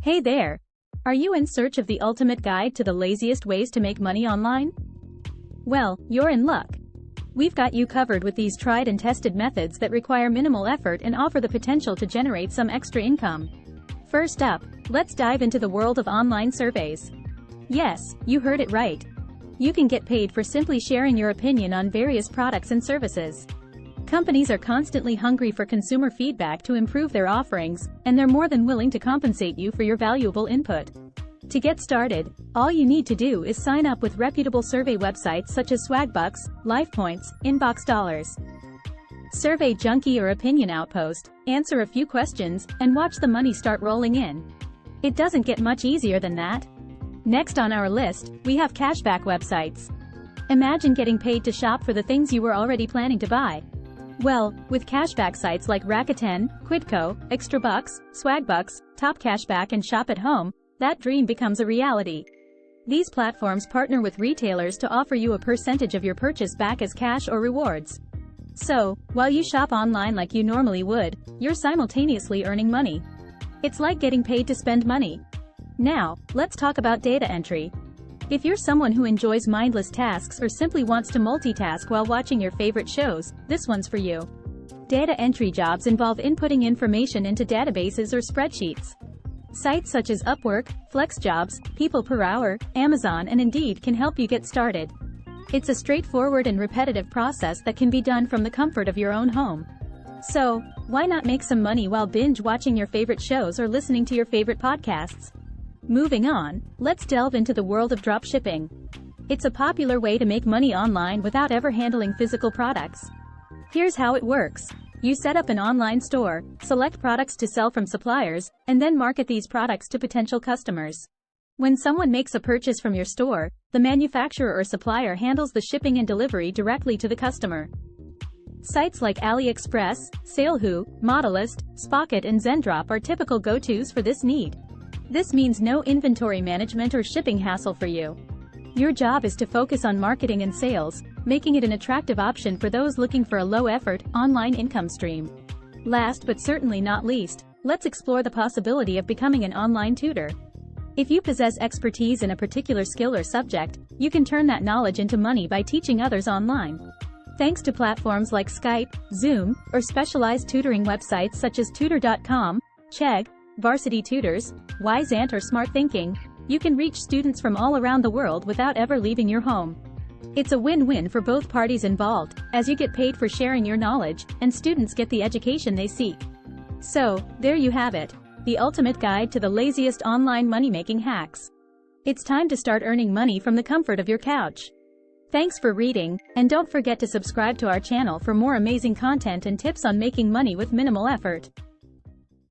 Hey there! Are you in search of the ultimate guide to the laziest ways to make money online? Well, you're in luck. We've got you covered with these tried and tested methods that require minimal effort and offer the potential to generate some extra income. First up, let's dive into the world of online surveys. Yes, you heard it right. You can get paid for simply sharing your opinion on various products and services. Companies are constantly hungry for consumer feedback to improve their offerings, and they're more than willing to compensate you for your valuable input. To get started, all you need to do is sign up with reputable survey websites such as Swagbucks, LifePoints, Inbox Dollars. Survey Junkie or Opinion Outpost, answer a few questions, and watch the money start rolling in. It doesn't get much easier than that. Next on our list, we have cashback websites. Imagine getting paid to shop for the things you were already planning to buy. Well, with cashback sites like Rakuten, Quidco, ExtraBucks, Swagbucks, Top Cashback and Shop at Home, that dream becomes a reality. These platforms partner with retailers to offer you a percentage of your purchase back as cash or rewards. So, while you shop online like you normally would, you're simultaneously earning money. It's like getting paid to spend money. Now, let's talk about data entry. If you're someone who enjoys mindless tasks or simply wants to multitask while watching your favorite shows, this one's for you. Data entry jobs involve inputting information into databases or spreadsheets. Sites such as Upwork, FlexJobs, People Per Hour, Amazon and Indeed can help you get started. It's a straightforward and repetitive process that can be done from the comfort of your own home. So, why not make some money while binge watching your favorite shows or listening to your favorite podcasts? Moving on, let's delve into the world of dropshipping. It's a popular way to make money online without ever handling physical products. Here's how it works. You set up an online store, select products to sell from suppliers, and then market these products to potential customers. When someone makes a purchase from your store, the manufacturer or supplier handles the shipping and delivery directly to the customer. Sites like AliExpress, Salehoo, Modelist, Spocket and Zendrop are typical go-tos for this need. This means no inventory management or shipping hassle for you. Your job is to focus on marketing and sales, making it an attractive option for those looking for a low-effort, online income stream. Last but certainly not least, let's explore the possibility of becoming an online tutor. If you possess expertise in a particular skill or subject, you can turn that knowledge into money by teaching others online. Thanks to platforms like Skype, Zoom, or specialized tutoring websites such as Tutor.com, Chegg, Varsity Tutors, Wiseant or Smart Thinking, you can reach students from all around the world without ever leaving your home. It's a win-win for both parties involved, as you get paid for sharing your knowledge, and students get the education they seek. So, there you have it, the ultimate guide to the laziest online money-making hacks. It's time to start earning money from the comfort of your couch. Thanks for reading, and don't forget to subscribe to our channel for more amazing content and tips on making money with minimal effort.